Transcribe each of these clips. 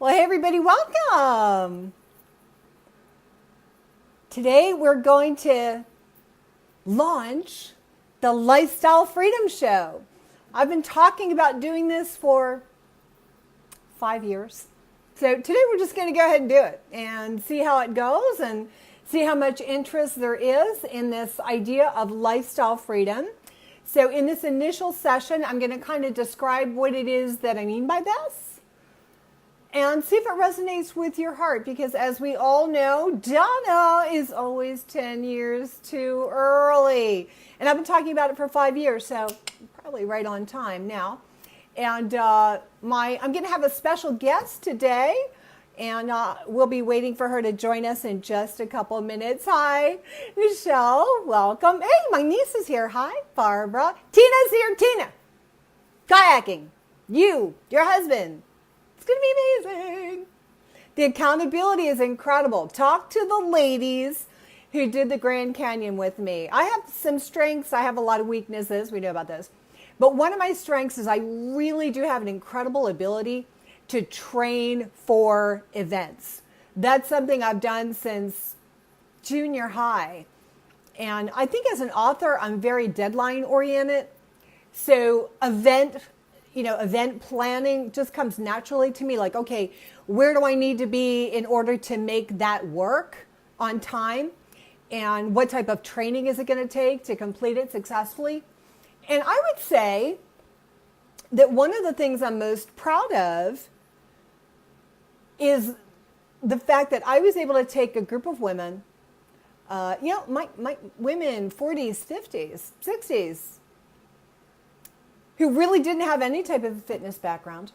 Well, hey everybody, welcome. Today we're going to launch the Lifestyle Freedom Show. I've been talking about doing this for 5 years. So today we're just going to go ahead and do it and see how it goes and see how much interest there is in this idea of lifestyle freedom. So in this initial session, I'm going to kind of describe what it is that I mean by this and see if it resonates with your heart, because as we all know, Donna is always 10 years too early. And I've been talking about it for 5 years, so probably right on time now. And I'm going to have a special guest today, and we'll be waiting for her to join us in just a couple of minutes. Hi, Michelle. Welcome. Hey, my niece is here. Hi, Barbara. Tina's here. Tina. Kayaking. Your husband. It's going to be amazing. The accountability is incredible. Talk to the ladies who did the Grand Canyon with me. I have some strengths. I have a lot of weaknesses. We know about this. But one of my strengths is I really do have an incredible ability to train for events. That's something I've done since junior high. And I think as an author, I'm very deadline oriented. So event planning just comes naturally to me. Like, okay, where do I need to be in order to make that work on time? And what type of training is it going to take to complete it successfully? And I would say that one of the things I'm most proud of is the fact that I was able to take a group of women, my women, 40s, 50s, 60s, who really didn't have any type of fitness background,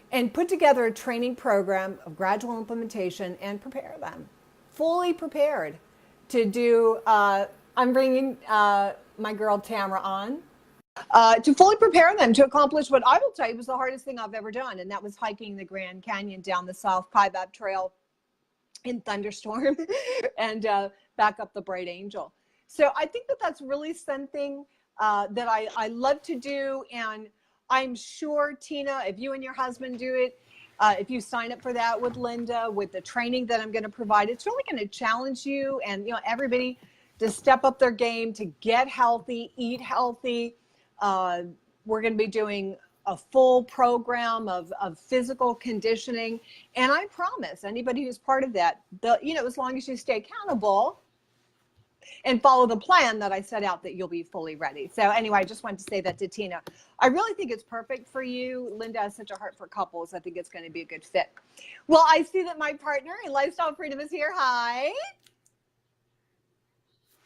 and put together a training program of gradual implementation and prepare them, fully prepared to do, I'm bringing my girl Tamera on, to fully prepare them to accomplish what I will tell you was the hardest thing I've ever done, and that was hiking the Grand Canyon down the South Kaibab Trail in thunderstorm and back up the Bright Angel. So I think that that's really something that I love to do, and I'm sure, Tina, if you and your husband do it, if you sign up for that with Linda, with the training that I'm going to provide, it's really going to challenge you and everybody to step up their game, to get healthy, eat healthy. We're going to be doing a full program of physical conditioning. And I promise anybody who's part of that, as long as you stay accountable and follow the plan that I set out, that you'll be fully ready. So anyway, I just wanted to say that to Tina. I really think it's perfect for you. Linda has such a heart for couples. I think it's going to be a good fit. Well, I see that my partner in Lifestyle Freedom is here. Hi.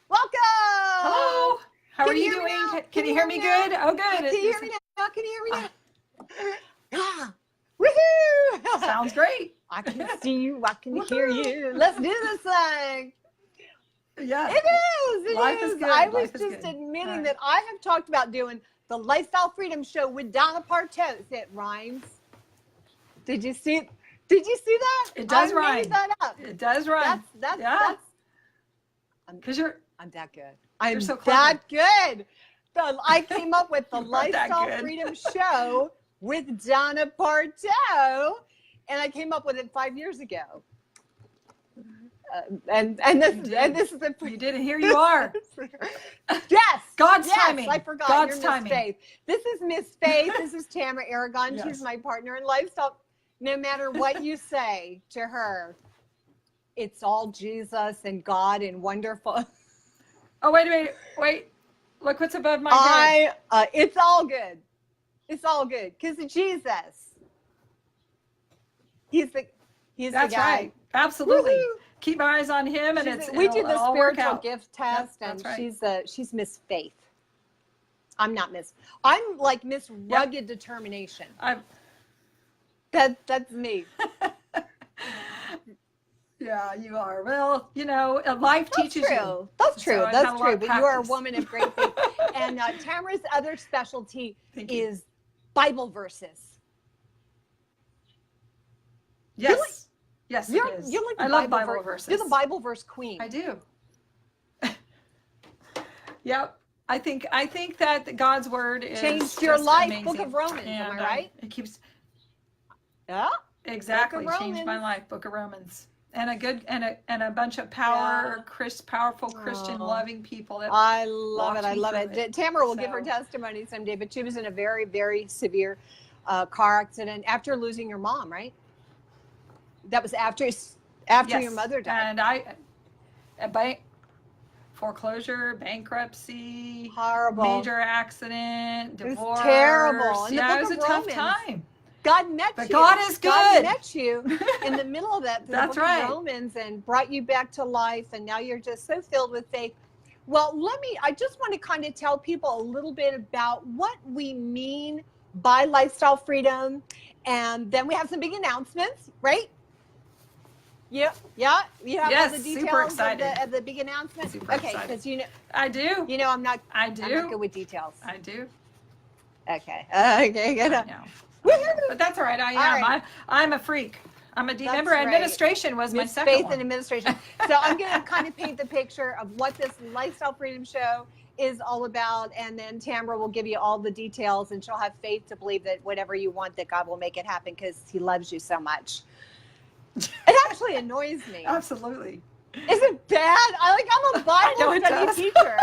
Welcome. Hello. How are you doing? Can you hear me good? Oh, good. Can you hear me now? Can you hear me now? Woohoo! Sounds great. I can see you. I can hear you. Let's do this thing. Yeah. It is. Life is good. I was just admitting that I have talked about doing the Lifestyle Freedom Show with Donna Partow. It rhymes. Did you see it? Did you see that? It does I rhyme. made that up. It does rhyme. That's because I'm that good. I'm so clever. that good. I came up with the Lifestyle Freedom Show with Donna Partow, and I came up with it 5 years ago. And this is the you did, and here you are. Yes, God's timing. I forgot. God's You're timing. Miss Faith. This is Miss Faith. This is Tamera Aragon. Yes. She's my partner in lifestyle. No matter what you say to her, it's all Jesus and God and wonderful. Oh, wait a minute. Wait. Look what's above my head. It's all good. It's all good because of Jesus. He's the That's guy. right. Absolutely. Woo-hoo. Keep our eyes on him, and We do the it'll all work spiritual out. gift test, Yep, and that's right. she's Miss Faith. I'm not Miss. I'm like Miss Rugged Determination. That's me. Yeah, you are. Well, life teaches you. That's true. So That's true. But you are a practice. woman of great faith. And Tamara's other specialty is Bible verses. Yes. Yes, You're it is. like I love Bible verses. You're the Bible verse queen. I do. Yep. I think that God's word is changed your just life. amazing. Book of Romans, and, am I right? It keeps. Yeah. Exactly. Changed my life. Book of Romans. And a bunch of powerful Christian loving people that I love it. I love it. it. Tamera will give her testimony someday, but she was in a very, very severe car accident after losing your mom, right? That was after your mother died. And foreclosure, bankruptcy, horrible, major accident, divorce. It was terrible. And it was a tough time. God met you. God is good. God met you in the middle of that. That's right. Of Romans, and brought you back to life, and now you're just so filled with faith. Well, I just want to kind of tell people a little bit about what we mean by lifestyle freedom, and then we have some big announcements, right? Yeah. You have all the details of the big announcement. Okay, because I do. I'm not good with details. I do. Okay. Okay. Good. But that's all right. I am. Right. I'm a freak. I'm a remember administration was my second faith in administration. So I'm going to kind of paint the picture of what this Lifestyle Freedom Show is all about, and then Tamera will give you all the details, and she'll have faith to believe that whatever you want, that God will make it happen because He loves you so much. It actually annoys me. Absolutely. Is it bad? I'm a Bible study teacher,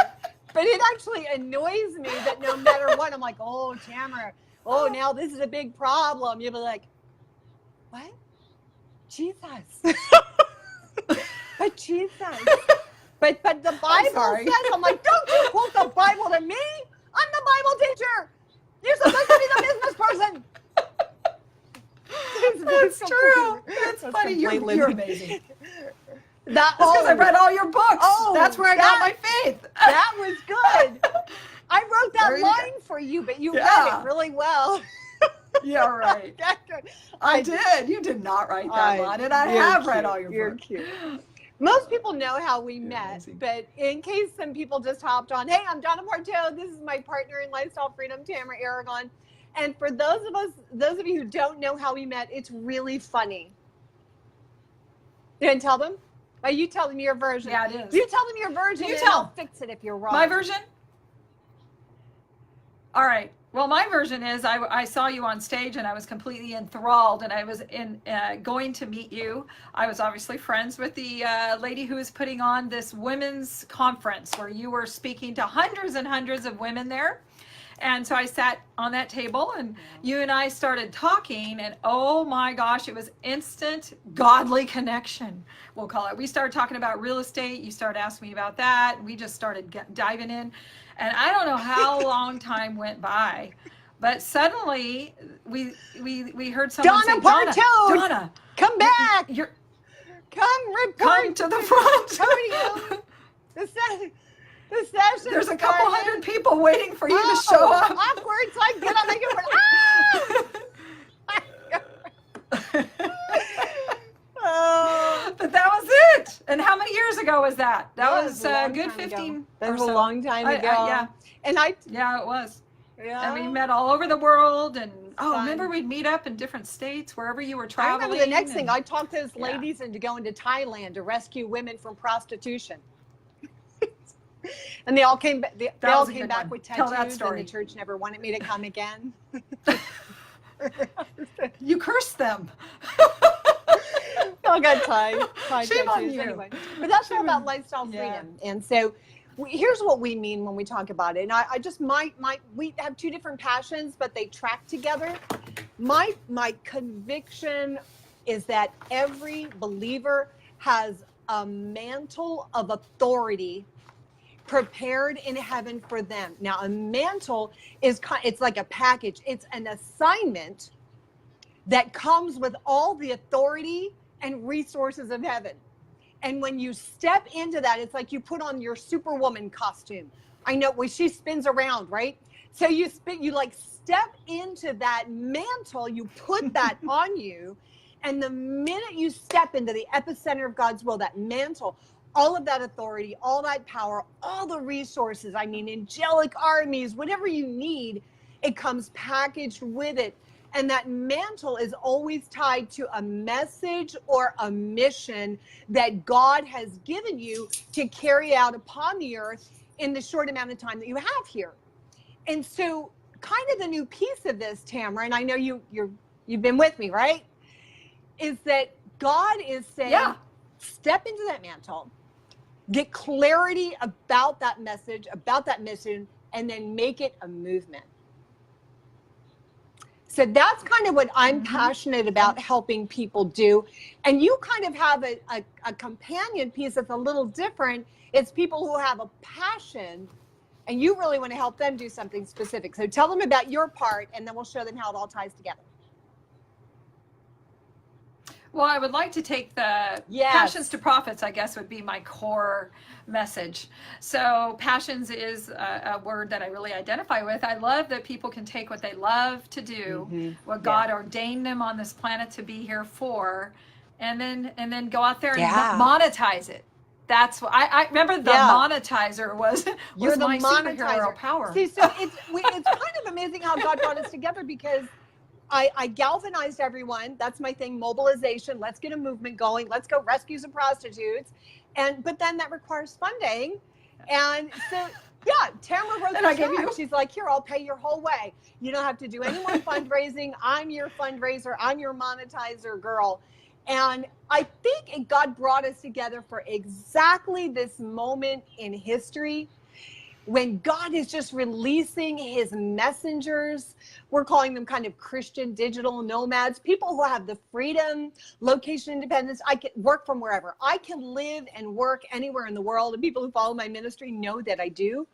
but it actually annoys me that no matter what, I'm like, oh, Tamera, now this is a big problem. You'll be like, what? Jesus. But Jesus. But the Bible says, I'm like, don't you quote the Bible to me. I'm the Bible teacher. You're supposed to be the business person. That's true. That's funny. You're amazing. That's because I read all your books. That's where I got my faith. That was good. I wrote that line for you, but you read it really well. Yeah, right. I did. You did not write that line, and I have read all your books. You're cute. Most people know how we met, but in case some people just hopped on, hey, I'm Donna Partow. This is my partner in Lifestyle Freedom, Tamera Aragon. And for those of you who don't know how we met, it's really funny. You didn't tell them? Well, you tell them your version. Yeah, it is. You tell them your version, and I'll fix it if you're wrong. My version? All right. Well, my version is I saw you on stage and I was completely enthralled, and I was going to meet you. I was obviously friends with the lady who was putting on this women's conference where you were speaking to hundreds and hundreds of women there. And so I sat on that table, and you and I started talking, and oh my gosh, it was instant godly connection, we'll call it. We started talking about real estate. You started asking me about that. We just started diving in. And I don't know how long time went by, but suddenly we heard someone say, Donna, come back. Come to the front. The session. There's a couple hundred people waiting for you to show up. Awkward, so I get on the But that was it. And how many years ago was that? That was a good 15. That was a long time ago. Yeah. And yeah, it was. Yeah. And we met all over the world, and remember we'd meet up in different states wherever you were traveling. I remember the next thing I talked those ladies into going to Thailand to rescue women from prostitution. And they all came back. They all came back with tattoos, and the church never wanted me to come again. You cursed them. I got Thai Shame on tattoos you. anyway. But that's all about lifestyle freedom. And so, here's what we mean when we talk about it. And I just we have two different passions, but they track together. My conviction is that every believer has a mantle of authority prepared in heaven for them. Now, a mantle it's like a package. It's an assignment that comes with all the authority and resources of heaven. And when you step into that, it's like you put on your Superwoman costume. I know when she spins around, right? So you step into that mantle, you put that on you, and the minute you step into the epicenter of God's will, that mantle, all of that authority, all that power, all the resources, angelic armies, whatever you need, it comes packaged with it. And that mantle is always tied to a message or a mission that God has given you to carry out upon the earth in the short amount of time that you have here. And so kind of the new piece of this, Tamera, and I know you've been with me, right? is that God is saying, Yeah. step into that mantle, get clarity about that message, about that mission, and then make it a movement. So that's kind of what I'm passionate about helping people do. And you kind of have a companion piece that's a little different. It's people who have a passion and you really want to help them do something specific. So tell them about your part and then we'll show them how it all ties together. Well, I would like to take the passions to profits, I guess would be my core message. So passions is a word that I really identify with. I love that people can take what they love to do, what God ordained them on this planet to be here for, and then go out there and monetize it. That's what I remember. The monetizer was my superhero power. See, so it's kind of amazing how God brought us together, because I galvanized everyone. That's my thing, mobilization. Let's get a movement going. Let's go rescue some prostitutes. But then that requires funding. And so, Tamera wrote the check. She's like, here, I'll pay your whole way. You don't have to do any more fundraising. I'm your fundraiser. I'm your monetizer girl. And I think God brought us together for exactly this moment in history when God is just releasing his messengers. We're calling them kind of Christian digital nomads, people who have the freedom, location independence. I can work from wherever. I can live and work anywhere in the world. And people who follow my ministry know that I do.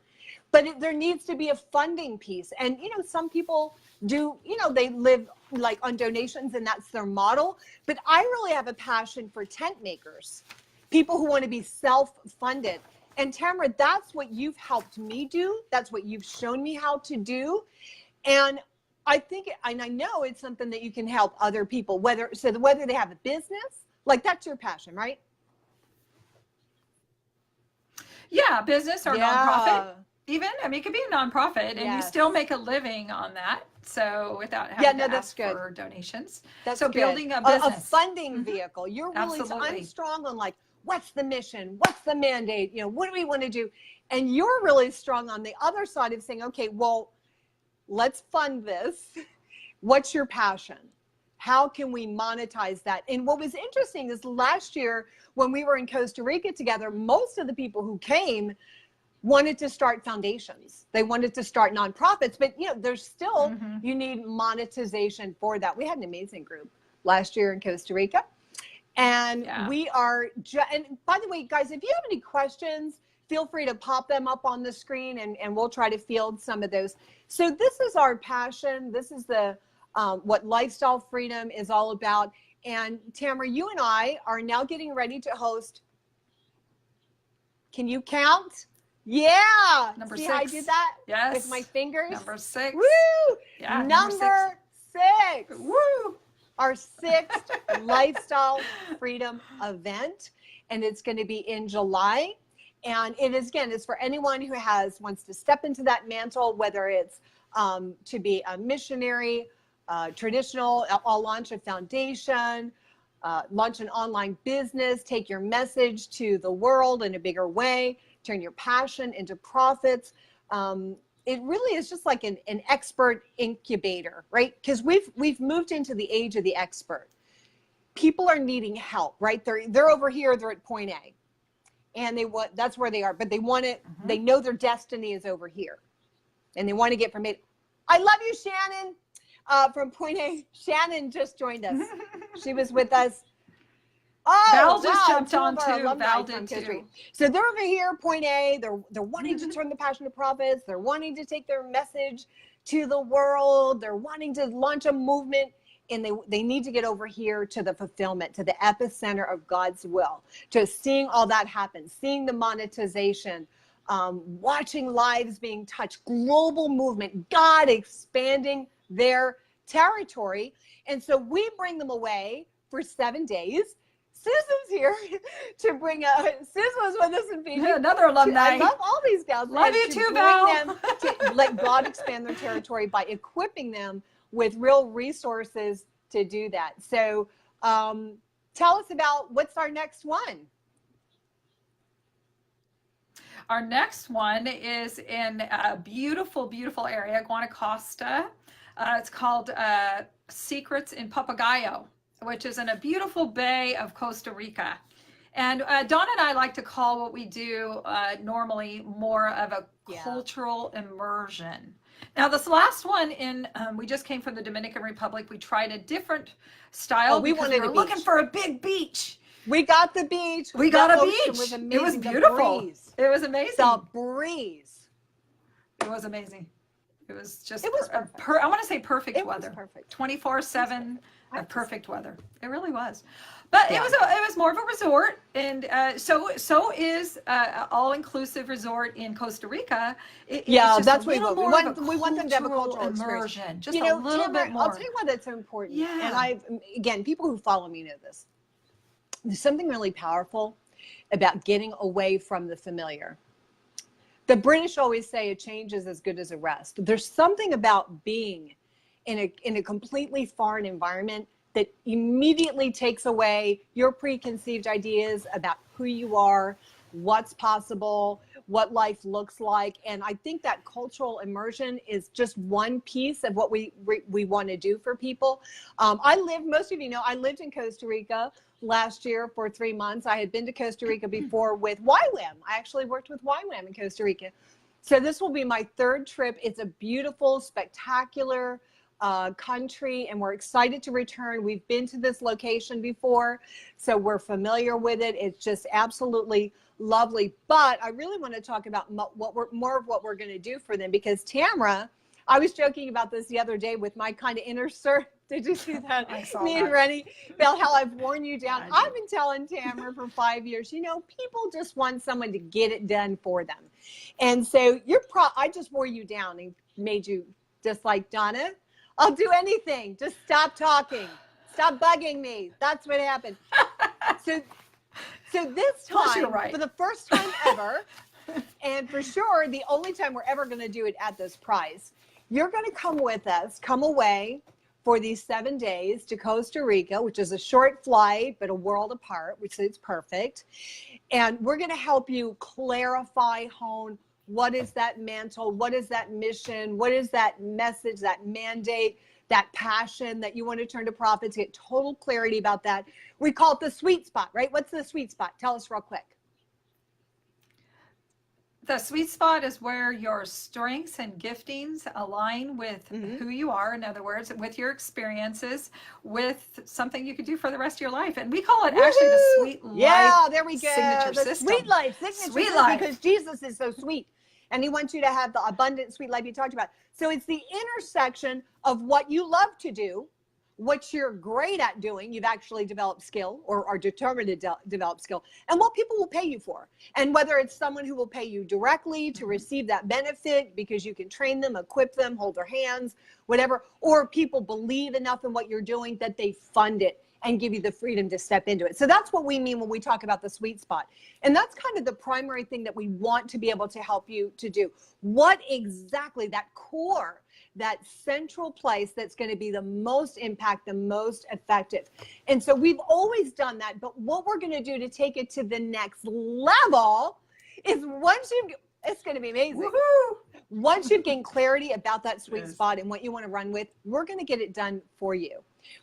But there needs to be a funding piece. And, some people do, they live like on donations and that's their model. But I really have a passion for tent makers, people who want to be self-funded. And Tamera, that's what you've helped me do. That's what you've shown me how to do. And I think, and I know it's something that you can help other people, whether they have a business, like that's your passion, right? Yeah, business or nonprofit. Even, it could be a nonprofit and you still make a living on that. So without having to ask for donations. That's so good. Building a business. A funding vehicle. You're really, I'm strong on like, what's the mission? What's the mandate? What do we want to do? And you're really strong on the other side of saying, okay, well, let's fund this. What's your passion? How can we monetize that? And what was interesting is last year when we were in Costa Rica together, most of the people who came wanted to start foundations. They wanted to start nonprofits, but there's still, you need monetization for that. We had an amazing group last year in Costa Rica. And we are, and by the way, guys, if you have any questions, feel free to pop them up on the screen and we'll try to field some of those. So this is our passion. This is what Lifestyle Freedom is all about. And Tamera, you and I are now getting ready to host. Can you count? Yeah. Number See 6. how I did that? Yes. With my fingers. Number 6. Woo! Yeah. Number 6. Woo! Our 6th Lifestyle Freedom event, and it's going to be in July. And it is, again, it's for anyone who wants to step into that mantle, whether it's to be a missionary, traditional, I'll launch a foundation, launch an online business, take your message to the world in a bigger way, turn your passion into profits. It really is just like an expert incubator, right? Because we've moved into the age of the expert. People are needing help, right? They're over here, they're at point A. And that's where they are, but they want it, they know their destiny is over here. And they want to get from it. I love you, Shannon, from point A. Shannon just joined us. She was with us. Oh, Val just jumped on too. Val did too. So they're over here, point A. They're wanting to turn the passion to profits. They're wanting to take their message to the world. They're wanting to launch a movement. And they need to get over here to the fulfillment, to the epicenter of God's will, to seeing all that happen, seeing the monetization, watching lives being touched, global movement, God expanding their territory. And so we bring them away for 7 days. Susan's here to bring Susan was with us in Fiji. Another alumni. I love all these gals. Love you too, Val. To let God expand their territory by equipping them with real resources to do that. So tell us about what's our next one. Our next one is in a beautiful, beautiful area, Guanacaste. It's called Secrets in Papagayo. which is in a beautiful bay of Costa Rica. And Donna and I like to call what we do normally more of a cultural immersion. Now, this last one we just came from the Dominican Republic. We tried a different style because we were looking for a big beach. We got the beach. We got a beach. Was amazing. It was beautiful. It was amazing. The breeze. It was amazing. It was just, it was I want to say perfect weather. Was perfect. 24/7 perfect weather. It really was. But it was more of a resort, and so is all-inclusive resort in Costa Rica. That's what we want them to have a cultural immersion, just a little bit more. I'll tell you why that's so important. Yeah. And people who follow me know this. There's something really powerful about getting away from the familiar. The British always say a change is as good as a rest. There's something about being in a completely foreign environment that immediately takes away your preconceived ideas about who you are, what's possible, what life looks like. And I think that cultural immersion is just one piece of what we want to do for people. Most of you know, I lived in Costa Rica last year for 3 months. I had been to Costa Rica before with YWAM. I actually worked with YWAM in Costa Rica. So this will be my third trip. It's a beautiful, spectacular country, and we're excited to return. We've been to this location before, so we're familiar with it. It's just absolutely lovely. But I really want to talk about more of what we're going to do for them, because Tamera, I was joking about this the other day with my kind of inner circle. Did you see that? I saw Me that. and Rennie, about how I've worn you down. I've been telling Tamera for 5 years, people just want someone to get it done for them. And so I just wore you down and made you just like, Donna, I'll do anything. Just stop talking. Stop bugging me. That's what happened. So this time, for the first time ever, and for sure the only time we're ever going to do it at this price, you're going to come with us, come away for these 7 days to Costa Rica, which is a short flight, but a world apart, which is perfect. And we're going to help you clarify, hone, what is that mantle? What is that mission? What is that message, that mandate, that passion that you want to turn to profits? Get total clarity about that. We call it the sweet spot, right? What's the sweet spot? Tell us real quick. The sweet spot is where your strengths and giftings align with who you are. In other words, with your experiences, with something you could do for the rest of your life. And we call it actually the sweet life there we go. Signature The system. Sweet life signature Sweet system, life. because Jesus is so sweet. And he wants you to have the abundant sweet life you talked about. So it's the intersection of what you love to do, what you're great at doing, you've actually developed skill or are determined to develop skill, and what people will pay you for. And whether it's someone who will pay you directly to receive that benefit because you can train them, equip them, hold their hands, whatever, or people believe enough in what you're doing that they fund it and give you the freedom to step into it. So that's what we mean when we talk about the sweet spot. And that's kind of the primary thing that we want to be able to help you to do. What exactly that core, that central place that's going to be the most impact, the most effective. And so we've always done that. But what we're going to do to take it to the next level is it's going to be amazing. Woohoo! Once you've gained clarity about that sweet spot and what you want to run with, we're going to get it done for you.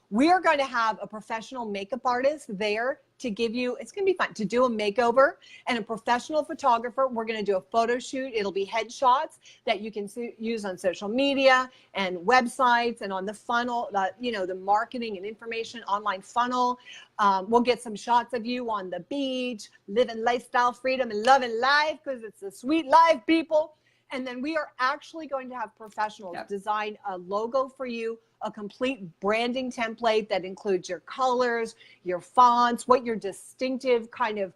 We are going to have a professional makeup artist there to give you, it's going to be fun, to do a makeover, and a professional photographer. We're going to do a photo shoot. It'll be headshots that you can use on social media and websites and on the funnel, the marketing and information online funnel. We'll get some shots of you on the beach, living lifestyle freedom and loving life, because it's a sweet life, people. And then we are actually going to have professionals design a logo for you, a complete branding template that includes your colors, your fonts, what your distinctive kind of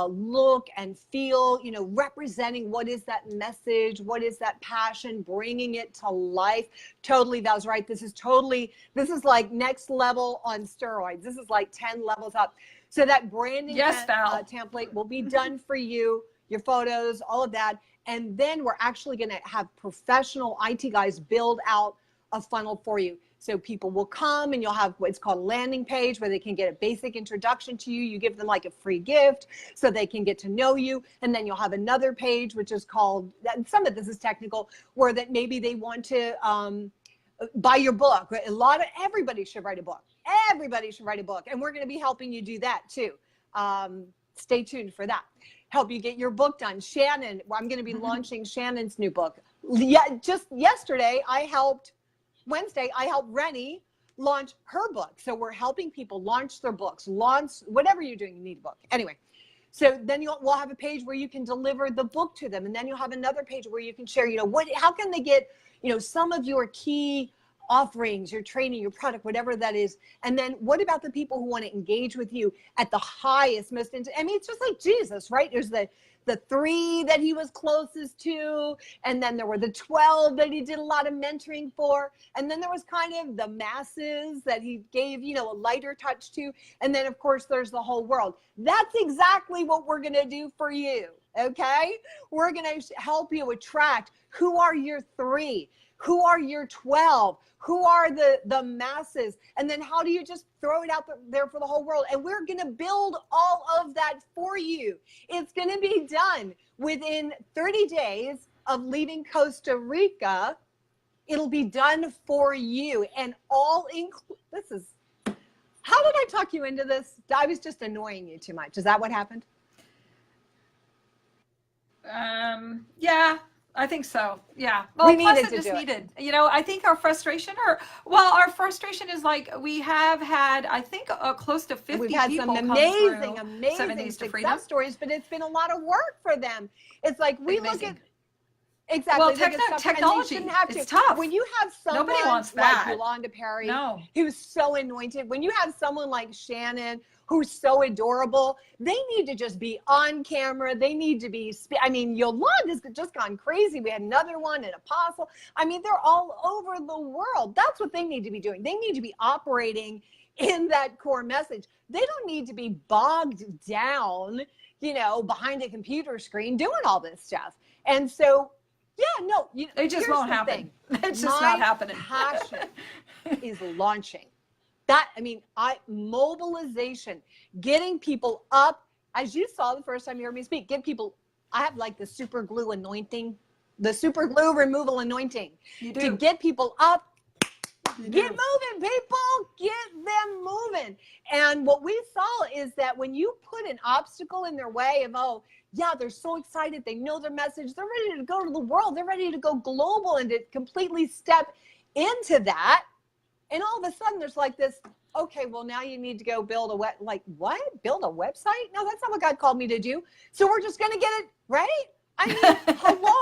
look and feel, representing what is that message, what is that passion, bringing it to life. Totally, Val's right. This is like next level on steroids. This is like 10 levels up. So that branding template will be done for you, your photos, all of that. And then we're actually going to have professional IT guys build out a funnel for you. So people will come and you'll have what's called a landing page where they can get a basic introduction to you. You give them like a free gift so they can get to know you. And then you'll have another page, which is called, and some of this is technical, where that maybe they want to buy your book. Everybody should write a book. Everybody should write a book. And we're going to be helping you do that too. Stay tuned for that. Help you get your book done. Shannon, I'm going to be launching Shannon's new book. Yeah, just yesterday, Wednesday, I helped Rennie launch her book. So we're helping people launch their books, launch whatever you're doing, you need a book. Anyway, so then we'll have a page where you can deliver the book to them. And then you'll have another page where you can share, how can they get, some of your key offerings, your training, your product, whatever that is. And then what about the people who want to engage with you at the highest, it's just like Jesus, right? There's the 3 that he was closest to, and then there were the 12 that he did a lot of mentoring for, and then there was kind of the masses that he gave, a lighter touch to, and then of course there's the whole world. That's exactly what we're going to do for you, okay? We're going to help you attract who are your 3, who are your 12, who are the masses, and then how do you just throw it out there for the whole world? And we're going to build all of that for you. It's going to be done within 30 days of leaving Costa Rica. It'll be done for you, and how did I talk you into this? I was just annoying you too much. Is that what happened? Yeah. I think so. Yeah. Well, plus it just needed, I think our frustration is like we have had, I think, close to 50 We've had people some amazing success stories, but it's been a lot of work for them. It's like we look at exactly. Well, technology, it's tough. When you have someone nobody wants that. like Yolanda Perry, who's so anointed, when you have someone like Shannon, who's so adorable, they need to just be on camera. They need to be, Yolanda's just gone crazy. We had another one, an apostle. They're all over the world. That's what they need to be doing. They need to be operating in that core message. They don't need to be bogged down, behind a computer screen doing all this stuff. And so, it just won't happen. It's just not happening. My passion is launching. Mobilization, getting people up, as you saw the first time you heard me speak, I have like the super glue anointing, the super glue removal anointing to get people up, get moving, people, get them moving. And what we saw is that when you put an obstacle in their way of, they're so excited, they know their message, they're ready to go to the world, they're ready to go global and to completely step into that. And all of a sudden there's like this, okay, well now you need to go build build a website? No, that's not what God called me to do. So we're just going to get it, right? Hello?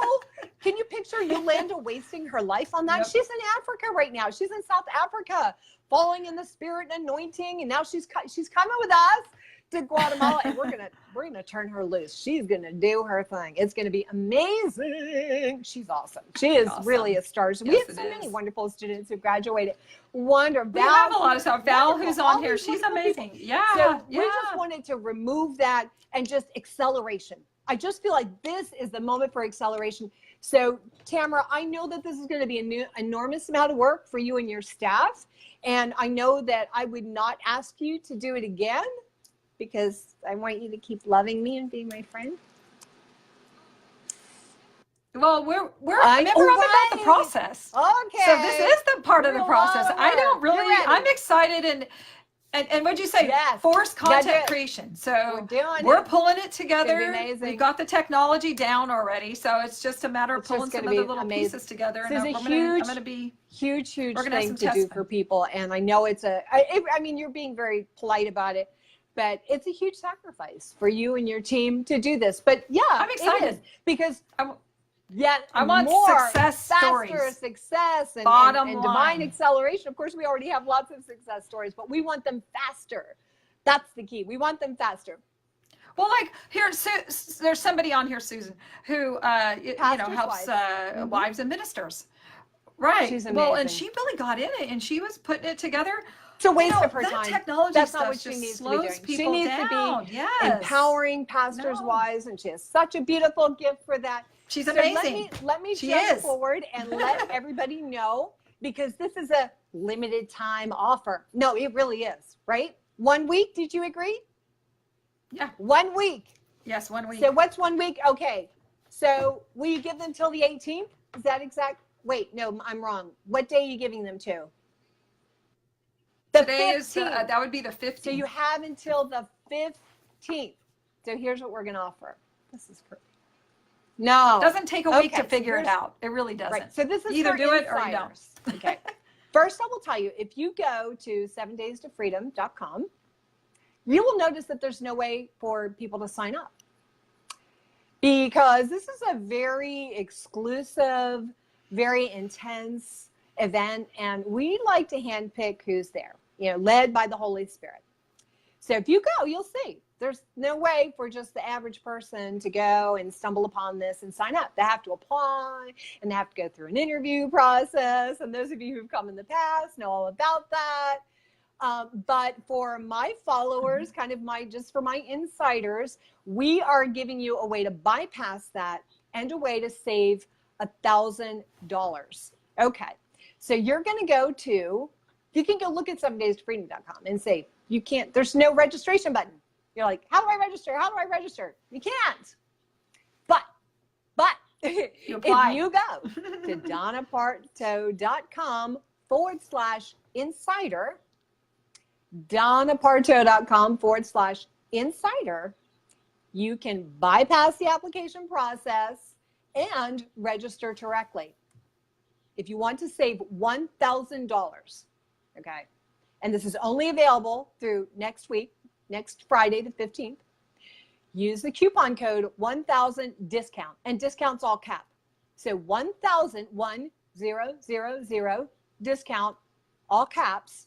Can you picture Yolanda wasting her life on that? Yep. She's in Africa right now. She's in South Africa, falling in the spirit and anointing. And now she's coming with us to Guatemala, and we're gonna turn her loose. She's gonna do her thing. It's gonna be amazing. She's awesome. She is really a star. So we have so many wonderful students who graduated. Wonderful. We have a lot of stuff. Val, who's on here, she's amazing. Yeah. We just wanted to remove that and just acceleration. I just feel like this is the moment for acceleration. So Tamera, I know that this is going to be an enormous amount of work for you and your staff, and I know that I would not ask you to do it again, because I want you to keep loving me and being my friend. Well, we're about the process. Okay. So this is the part of the process. I don't really, I'm excited and what'd you say? Yes. Forced content creation. So we're pulling it together. We've got the technology down already. So it's just a matter of pulling some other little pieces together. This is I'm going to be huge thing to do for people. And I know you're being very polite about it, but it's a huge sacrifice for you and your team to do this. But yeah, I'm excited because I want more success stories. Faster success and divine acceleration. Of course, we already have lots of success stories, but we want them faster. That's the key. We want them faster. Well, like here, there's somebody on here, Susan, who helps wives and ministers. Right. She's amazing. Well, and she really got in it, and she was putting it together. It's a waste of her time. Technology That's stuff not what she needs to be doing. She needs to be empowering pastors' wives, and she has such a beautiful gift for that. She's amazing. Let me jump forward and let everybody know, because this is a limited time offer. No, it really is, right? 1 week, did you agree? Yeah. 1 week. Yes, 1 week. So what's 1 week? Okay. So will you give them till the 18th? Is that exact? wait, no, I'm wrong. What day are you giving them to? Today is that would be the 15th. So you have until the 15th. So here's what we're going to offer. This is perfect. No. It doesn't take a week to figure it out. It really doesn't. Right. So this is either for do it insiders. or you don't. Okay. First, I will tell you, if you go to 7daystoFreedom.com, you will notice that there's no way for people to sign up, because this is a very exclusive, very intense event, and we like to handpick who's there, led by the Holy Spirit. So if you go, you'll see there's no way for just the average person to go and stumble upon this and sign up. They have to apply, and they have to go through an interview process. And those of you who've come in the past know all about that. But for my followers, kind of just for my insiders, we are giving you a way to bypass that and a way to save $1,000. Okay. So you're going to you can go look at 7daystoFreedom.com and say, there's no registration button. You're like, how do I register? How do I register? You can't. But if you go to DonnaPartow.com/insider, DonnaPartow.com/insider, you can bypass the application process and register directly. If you want to save $1,000, okay, and this is only available through next Friday, the 15th, use the coupon code 1000discount, and discount's all cap. So 1000, 1000 discount, all caps,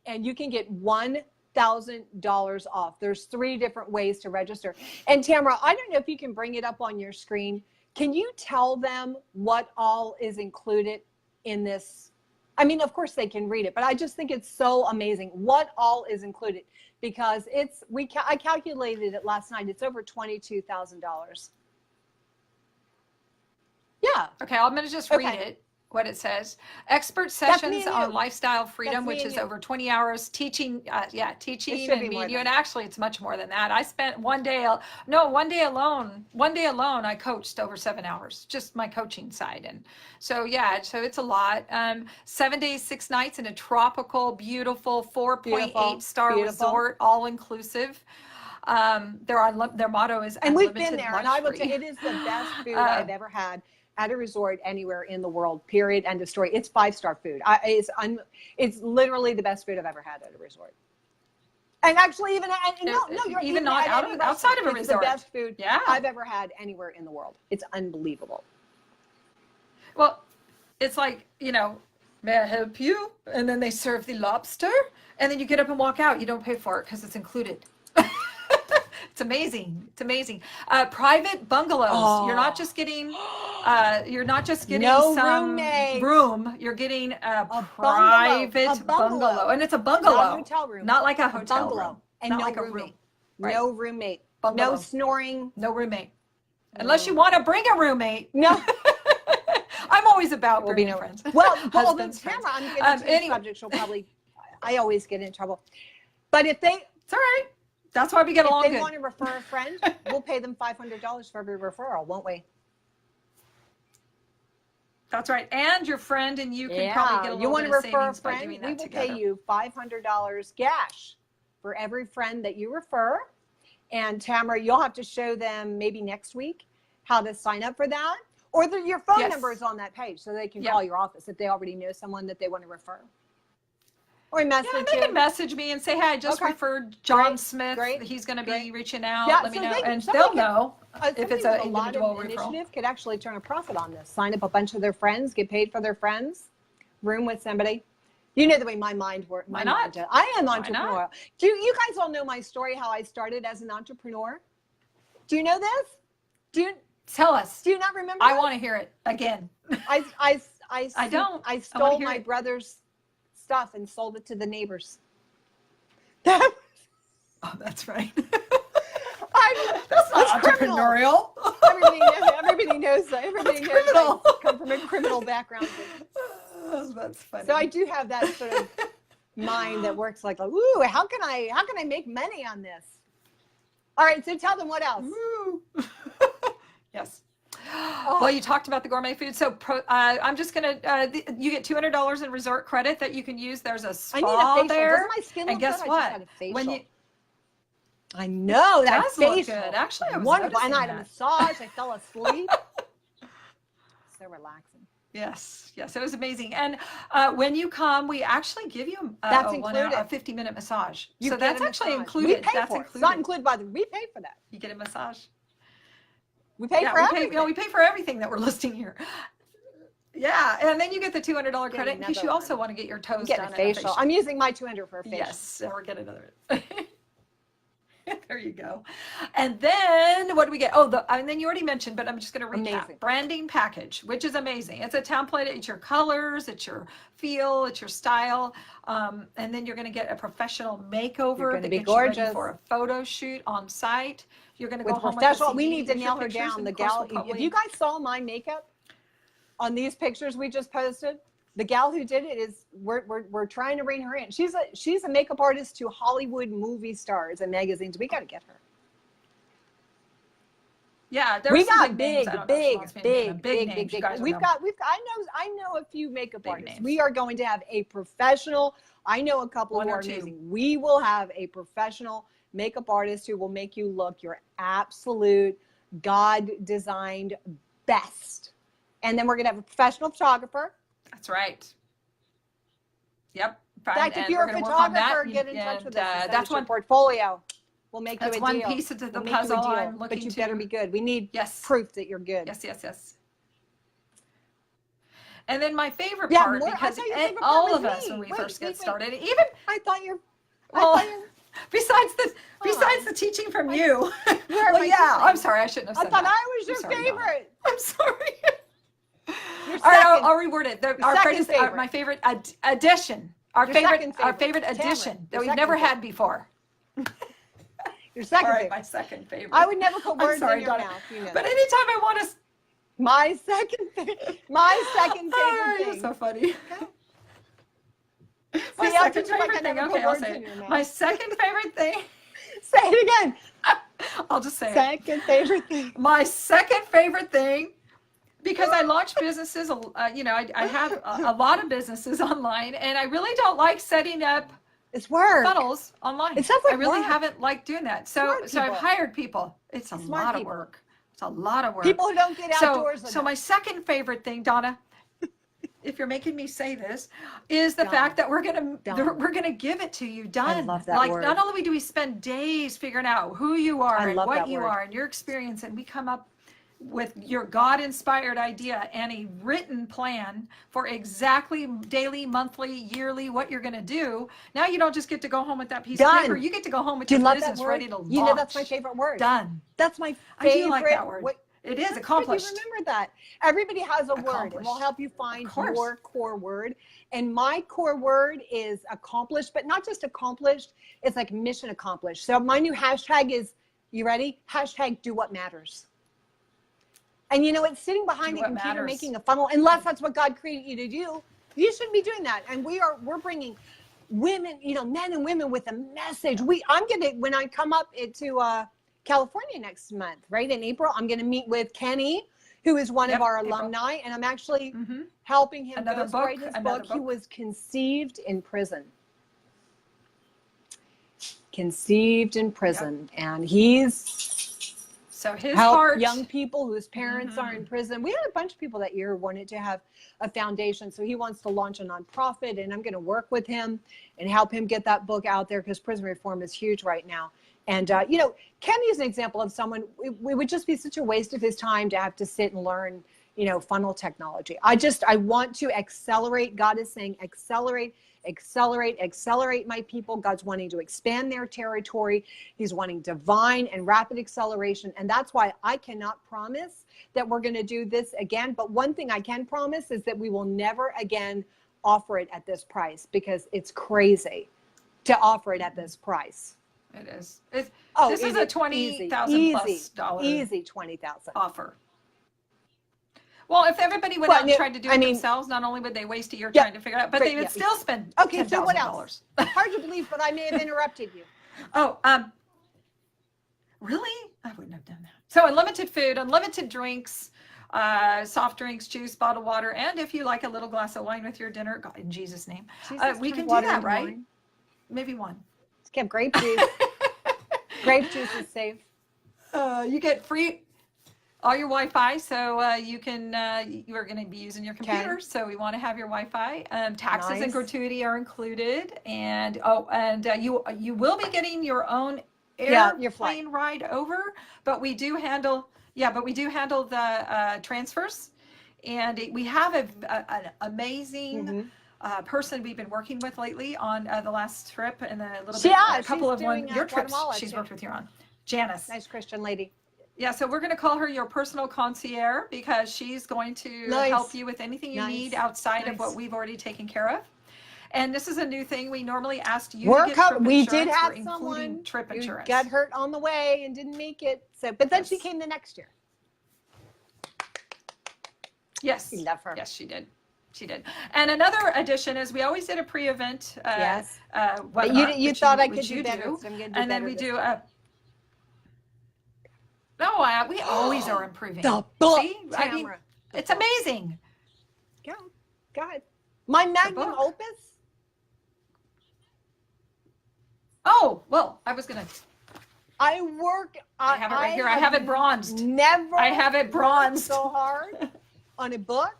and you can get $1,000 off. There's 3 different ways to register. And Tamera, I don't know if you can bring it up on your screen. Can you tell them what all is included in this? I mean, of course they can read it, but I just think it's so amazing what all is included, because I calculated it last night. It's over $22,000. Yeah. Okay, I'm going to just read it. What it says: expert sessions on lifestyle freedom, which is over 20 hours teaching, teaching and meeting you. And actually, it's much more than that. I spent one day alone, I coached over 7 hours, just my coaching side. And so, so it's a lot. 7 days, 6 nights in a tropical, beautiful 4.8-star resort, all inclusive. Their motto is, and we've been there, and I will tell you, it is the best food I've ever had at a resort anywhere in the world, period, end of story. It's 5-star food. It's literally the best food I've ever had at a resort. And actually, even not outside of a resort. It's the best food I've ever had anywhere in the world. It's unbelievable. Well, it's like, may I help you? And then they serve the lobster, and then you get up and walk out. You don't pay for it because it's included. It's amazing. It's amazing. Private bungalows. Oh. You're not just getting no some room. You're getting a private bungalow. And it's a bungalow. Not a hotel room. Not like a hotel room. And not no like roommate. A room. Right. No roommate. Bungalow. No snoring. No roommate. Unless you want to bring a roommate. No. I'm always about bringing friends. Well, Tamera, I'm getting to the subject. She'll probably, I always get in trouble. But if they... It's all right. That's why we get along good. If they want to refer a friend, we'll pay them $500 for every referral, won't we? That's right. And your friend and you can probably get a little bit of savings by doing that together. We will pay you $500 cash for every friend that you refer. And Tamera, you'll have to show them maybe next week how to sign up for that. Or your phone number is on that page, so they can call your office if they already know someone that they want to refer. Or they can message me and say, hey, I just referred John Smith. Great. He's going to be reaching out. Let me know. And they'll know if it's an individual referral. Initiative could actually turn a profit on this. Sign up a bunch of their friends, get paid for their friends, room with somebody. You know the way my mind works. Why not? I am an entrepreneur. Do you guys all know my story, how I started as an entrepreneur? Do you know this? Tell us. Do you not remember? I want to hear it again. I don't. I stole my brother's stuff and sold it to the neighbors. Oh, that's right. That's not entrepreneurial. Everybody knows that. Everybody knows criminal. I come from a criminal background. That's funny. So I do have that sort of mind that works like, ooh, how can I make money on this? All right, so tell them what else. Yes. Well, you talked about the gourmet food. So I'm just going to, you get $200 in resort credit that you can use. There's a I need a spa facial. there. Doesn't my skin And look guess good? I what? just had a facial. When you, I know that does look facial. good. Actually, I was wonderful. And I noticing had a that. massage. I fell asleep. So relaxing. Yes, yes, it was amazing. And when you come, we actually give you That's a included. 50-minute massage. You So get that's a actually massage. included. We pay That's for it. included. It's not included by the. We pay for that. You get a massage. We pay Yeah, for we everything. pay. We pay for everything that we're listing here. Yeah, and then you get the $200 credit in case you another also one. want to get your toes Getting done. a facial. I'm using my 200 for a facial. Yes, and we're getting another. There you go. And then what do we get? Oh, and then you already mentioned, but I'm just going to recap. Amazing. Branding package, which is amazing. It's a template. It's your colors. It's your feel. It's your style. And then you're going to get a professional makeover that be gets you ready gorgeous. for a photo shoot on site. You're going to go With home professional, with a we CD, need to with your nail her pictures, down. and The of course gal, we'll probably- if you guys saw my makeup on these pictures we just posted, the gal who did it is we're trying to rein her in. She's a makeup artist to Hollywood movie stars and magazines. We got to get her. Yeah, We some got big, names. I don't know if she wants me to name them. big names. You guys will know. I know a few makeup Big artists. names. We are going to have a professional. I know a couple One who or are two. amazing. We will have a professional makeup artist who will make you look your absolute God-designed best. And then we're going to have a professional photographer. That's right. Yep. In fact, if And you're we're a gonna work on that, photographer, get in touch with us. And send that's us your one. portfolio. We'll make you a That's deal. one piece of the We'll make you a puzzle deal, I'm but looking you to. better be good. We need Yes. proof that you're good. Yes, yes, yes. And then my favorite Yeah, part, more- I because thought your favorite part all was of us me. when we Wait, first get wait. started, even I thought you're. well, I thought you're. besides the teaching from you. Where am Well, I yeah, going? I'm sorry, I shouldn't have I said thought that. I was your I'm sorry, Donna. favorite. I'm sorry. Your All right, second. I'll reword it. Our second greatest, favorite. my favorite addition. Our Your favorite, second our favorite. favorite Tamera, addition that your we've second never favorite. had before. Your second All right, favorite. my second favorite. I would never put I'm words sorry, in your Donna. mouth. You know But that. anytime I want to. My second favorite. My second Oh, favorite you're thing. so funny. My See, I second told you I favorite could thing. never Okay, put I'll words say in your it. mouth. My second favorite thing. Say it again. I'll just say it. Second favorite thing. My second favorite thing, because I launch businesses, I have a lot of businesses online, and I really don't like setting up It's work. funnels online. It sounds like I really work. haven't liked doing that. So Smart I've people. hired people. It's a Smart lot of people. work. It's a lot of work. People who don't get outdoors So enough. my second favorite thing, Donna, if you're making me say this, is the Done. fact that we're gonna Done. give it to you done. love that like word. not only do we spend days figuring out who you are I and love what that you word. are and your experience, and we come up with your God-inspired idea and a written plan for exactly daily, monthly, yearly what you're going to do. Now you don't just get to go home with that piece Done. of paper. You get to go home with Do you your love that business word? ready to launch. You know that's my favorite word. Done. That's my I favorite. do like that word. What- It is That's accomplished. Good. You remember that. Everybody has a word, and we'll Accomplished. help you find Of course. your core word. And my core word is accomplished, but not just accomplished. It's like mission accomplished. So my new hashtag is, you ready? Hashtag do what matters. And you know, it's sitting behind Do a what computer matters. making a funnel, unless that's what God created you to do. You shouldn't be doing that. And we're bringing women, men and women with a message. When I come up to California next month, right in April, I'm going to meet with Kenny, who is one of our April. alumni, and I'm actually Mhm. helping him Another ghostwrite book, his another book. He book. was conceived in prison. And he's So his helped heart. young people whose parents are in prison. We had a bunch of people that year wanted to have a foundation. So he wants to launch a nonprofit, and I'm going to work with him and help him get that book out there, because prison reform is huge right now. And, Kenny is an example of someone, it would just be such a waste of his time to have to sit and learn, funnel technology. I want to accelerate. God is saying, accelerate my people. God's wanting to expand their territory. He's wanting divine and rapid acceleration. And that's why I cannot promise that we're going to do this again. But one thing I can promise is that we will never again offer it at this price, because it's crazy to offer it at this price. It is. This it is a $20,000 plus dollar easy 20,000 offer. Well, if everybody went out and tried to do it themselves, not only would they waste a year trying to figure it out, but they would still spend Okay, so what else? $10,000. Hard to believe, but I may have interrupted you. Oh, really? I wouldn't have done that. So unlimited food, unlimited drinks, soft drinks, juice, bottled water, and if you like a little glass of wine with your dinner, God, in Jesus' name, we can do that, right? Wine. Maybe one. Let's get grape juice. Grape juice is safe. You get free all your Wi-Fi, so you can. You are going to be using your computer, so we want to have your Wi-Fi. Taxes and gratuity are included, and you will be getting your own airplane ride over. But we do handle the transfers, and we have an amazing. Person we've been working with lately on the last trip and a couple of your trips she's worked with you on. Janice. Nice Christian lady. Yeah, so we're going to call her your personal concierge because she's going to help you with anything you need outside of what we've already taken care of. And this is a new thing. We normally asked you to get trip we insurance. Did have including someone trip insurance. Who got hurt on the way and didn't make it. So, but then she came the next year. Yes. We love her. Yes, she did. She did. And another addition is we always did a pre-event webinar. But you thought I could do better. So I'm and then we do a... No, we always are improving. See? I mean, it's amazing. Go ahead. My magnum opus? Oh, well, I was going to... I have it right here. I have it bronzed. I have it bronzed. So hard on a book.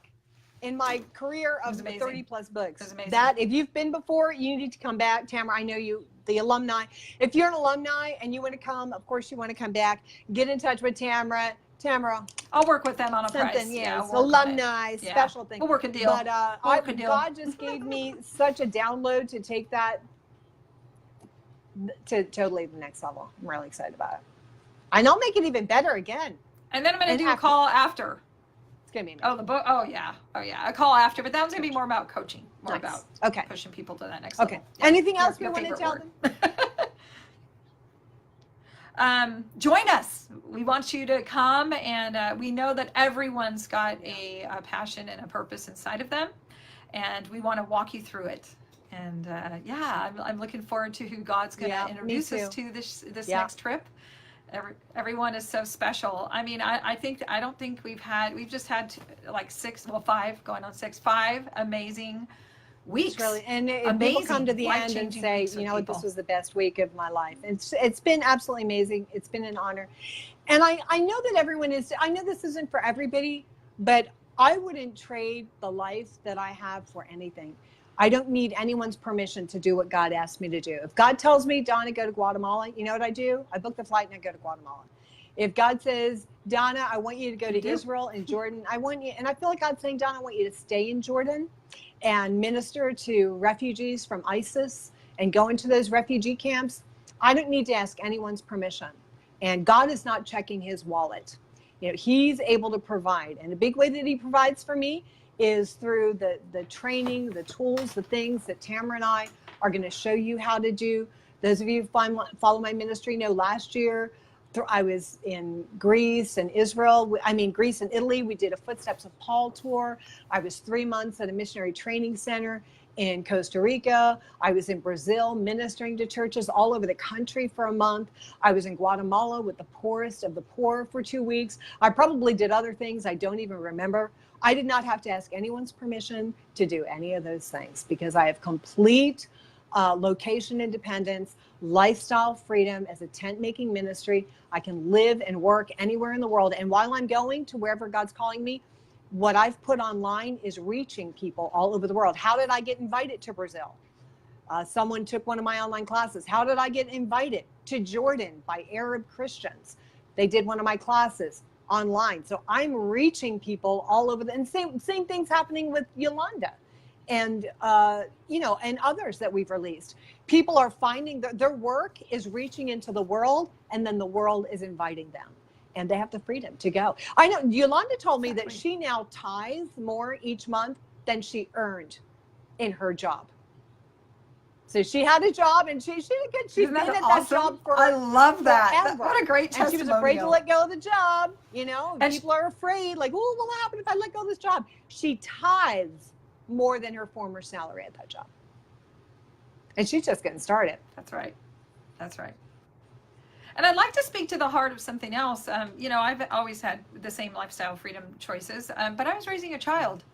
In my career of 30 plus books, that if you've been before, you need to come back. Tamera, I know you, the alumni. If you're an alumni and you want to come, of course you want to come back. Get in touch with Tamera. Tamera, I'll work with them on a price. Yes, alumni, special thing. We'll work a deal. But God just gave me such a download to take that to totally the next level. I'm really excited about it. And I'll make it even better again. And then I'm going to do a call after. It's gonna be amazing. Oh, the book. Oh yeah. A call after, but that one's gonna be more about coaching, about pushing people to that next level. Okay. Yeah. Anything else we want to tell them? Join us. We want you to come, and we know that everyone's got a passion and a purpose inside of them, and we want to walk you through it. And I'm looking forward to who God's gonna introduce us to this next trip. Everyone is so special. I mean, I don't think we've just had like 5 amazing weeks. It's really, and people come to the end and say, you know what, this was the best week of my life. It's been absolutely amazing. It's been an honor. And I know that I know this isn't for everybody, but I wouldn't trade the life that I have for anything. I don't need anyone's permission to do what God asked me to do. If God tells me, Donna, go to Guatemala, you know what I do? I book the flight and I go to Guatemala. If God says, Donna, I want you to go to Israel and Jordan, I want you, and I feel like God's saying, Donna, I want you to stay in Jordan and minister to refugees from ISIS and go into those refugee camps. I don't need to ask anyone's permission. And God is not checking his wallet. You know, he's able to provide. And a big way that he provides for me is through the training, the tools, the things that Tamera and I are going to show you how to do. Those of you who follow my ministry know last year I was in Greece and Greece and Italy. We did a Footsteps of Paul tour. I was 3 months at a missionary training center in Costa Rica. I was in Brazil ministering to churches all over the country for a month. I was in Guatemala with the poorest of the poor for 2 weeks. I probably did other things I don't even remember. I did not have to ask anyone's permission to do any of those things because I have complete location independence, lifestyle freedom as a tent making ministry. I can live and work anywhere in the world. And while I'm going to wherever God's calling me, what I've put online is reaching people all over the world. How did I get invited to Brazil? Someone took one of my online classes. How did I get invited to Jordan by Arab Christians? They did one of my classes online. So I'm reaching people all over and same things happening with Yolanda and and others that we've released. People are finding their work is reaching into the world, and then the world is inviting them, and they have the freedom to go. I know Yolanda told me that she now tithes more each month than she earned in her job. So she had a job, and she's been at that job for I love that. Forever. What a great testimonial. And she was afraid to let go of the job. You know, and people are afraid, like, oh, what will happen if I let go of this job? She tithes more than her former salary at that job. And she's just getting started. That's right. And I'd like to speak to the heart of something else. You know, I've always had the same lifestyle freedom choices, but I was raising a child.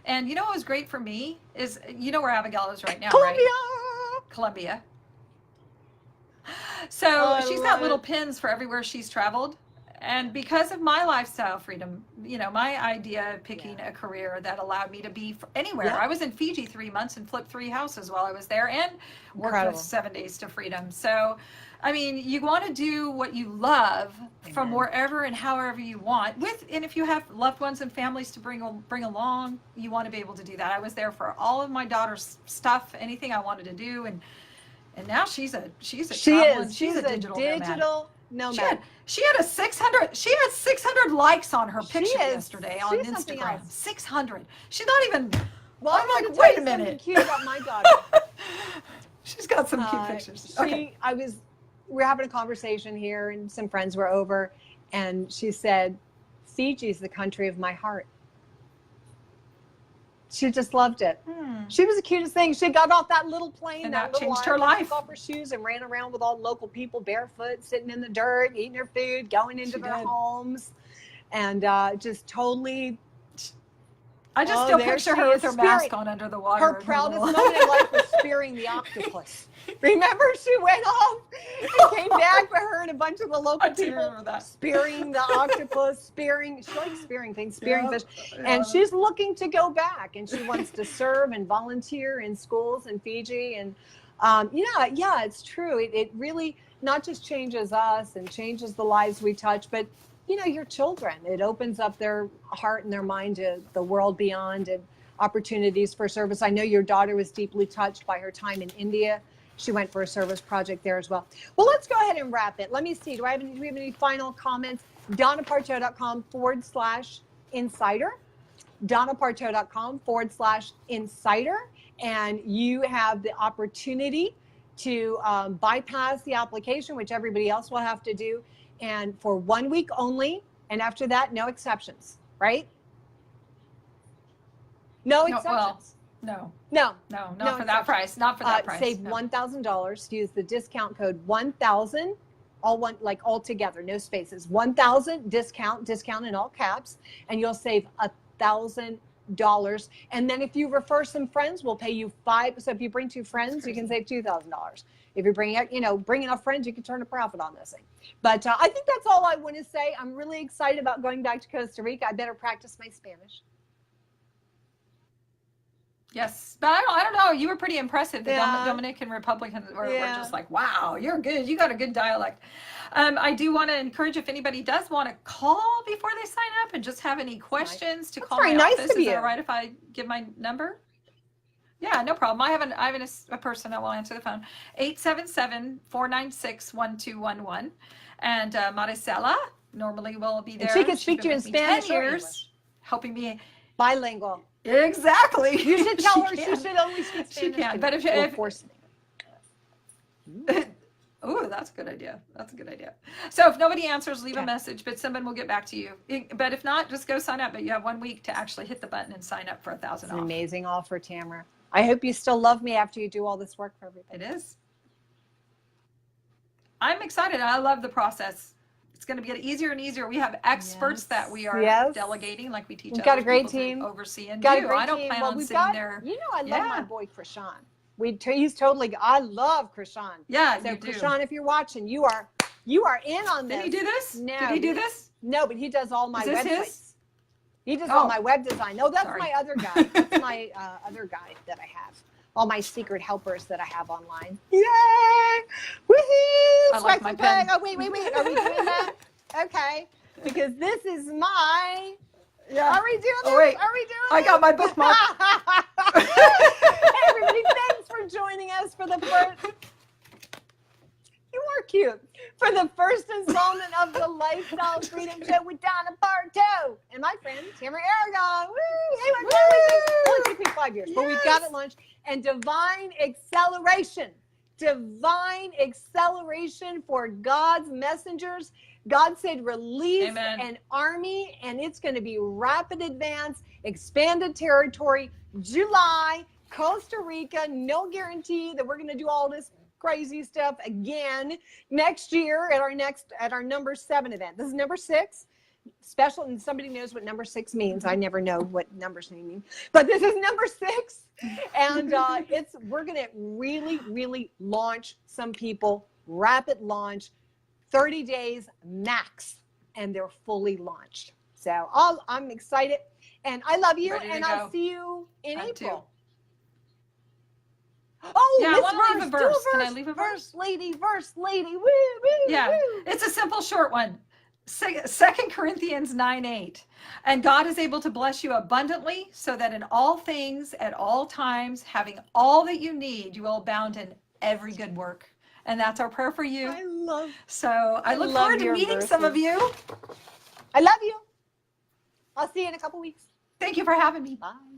And you know what was great for me is, you know where Abigail is right now, Columbia. right? Columbia. So she's got little pins for everywhere she's traveled. And because of my lifestyle freedom, you know, my idea of picking a career that allowed me to be anywhere. Yeah. I was in Fiji 3 months and flipped 3 houses while I was there, and worked with 7 days to freedom. So, I mean, you want to do what you love from wherever and however you want. And if you have loved ones and families to bring along, you want to be able to do that. I was there for all of my daughter's stuff, anything I wanted to do, and now she's a digital nomad. She had 600 likes on her picture yesterday on Instagram. 600. She's not even. Well, I'm like, wait a minute. Cute about my daughter. She's got some cute pictures. Okay. We're having a conversation here, and some friends were over, and she said, "Fiji's the country of my heart." She just loved it. She was the cutest thing. She got off that little plane, and that changed her life. Took off her shoes and ran around with all local people barefoot, sitting in the dirt, eating their food, going into their homes, and just totally. I just still picture her with her mask on under the water. Her proudest moment in life was spearing the octopus. Remember, she went off and came back with her and a bunch of the local people spearing the octopus, she likes spearing things, spearing fish. And she's looking to go back, and she wants to serve and volunteer in schools in Fiji. And it's true. It really not just changes us and changes the lives we touch, but you know, your children. It opens up their heart and their mind to the world beyond and opportunities for service. I know your daughter was deeply touched by her time in India. She went for a service project there as well. Well, let's go ahead and wrap it. Let me see. Do we have any final comments? DonnaPartow.com/insider. DonnaPartow.com/insider. And you have the opportunity to bypass the application, which everybody else will have to do. And for 1 week only, and after that, no exceptions, right? No exceptions. No, for that price. Not for that price. Save $1,000. Use the discount code 1,000, all together, no spaces. 1,000 discount in all caps, and you'll save $1,000. And then if you refer some friends, we'll pay you $5. So if you bring 2 friends, you can save $2,000. If you're bring enough friends, you can turn a profit on this thing. But I think that's all I want to say. I'm really excited about going back to Costa Rica. I better practice my Spanish. Yes, but I don't know. You were pretty impressive. The Dominican Republicans were just like, wow, you're good. You got a good dialect. I do want to encourage, if anybody does want to call before they sign up and just have any questions, to call my office. Is it all right if I give my number? Yeah, no problem. I have a person that will answer the phone. 877-496-1211. And Maricela normally will be there. And she can speak to you in Spanish 10 years, helping me. Bilingual. Exactly. You should tell her she should only speak Spanish. She can. But if oh, that's a good idea. So if nobody answers, leave a message, but someone will get back to you. But if not, just go sign up. But you have 1 week to actually hit the button and sign up for $1,000 off. It's an amazing offer, Tamera. I hope you still love me after you do all this work for everybody. It is. I'm excited. I love the process. It's going to get easier and easier. We have experts that we are delegating, like we teach. We've got a great team. Oversee and got do. A great I don't team. plan on sitting there. You know, I love my boy Krishan. He's totally. I love Krishan. Yeah, so you do. Krishan, if you're watching, you are in on this. Did he do this? No. Did he do this? No, but he does all my websites. He does all my web design. No, that's my other guy. That's my other guy that I have. All my secret helpers that I have online. Yay! Woohoo! I like my pen. Oh, wait. Are we doing that? Okay. Because this is my... Yeah. Are we doing this? Oh, wait. Are we doing I got my bookmark. Hey, everybody, thanks for joining us for the first... You are cute. For the first installment of the Lifestyle Freedom Show with Donna Partow and my friend Tamera Aragon. Woo! Hey, it only took me 5 years, but we've got it launched. And divine acceleration for God's messengers. God said release an army, and it's going to be rapid advance, expanded territory, July, Costa Rica. No guarantee that we're going to do all this crazy stuff again next year at our number 7 event. This is number 6. Special, and somebody knows what number 6 means. I never know what numbers mean, but this is number 6, and we're gonna really launch some people, rapid launch, 30 days max, and they're fully launched. So I'm excited, and I love you, and I'll see you in April. Oh, yeah, Miss I want to leave a verse. Can I leave a verse? Verse lady, woo. Yeah, it's a simple short one. 2 Corinthians 9:8. And God is able to bless you abundantly, so that in all things, at all times, having all that you need, you will abound in every good work. And that's our prayer for you. I look forward to meeting some of you. I love you. I'll see you in a couple weeks. Thank you for having me. Bye.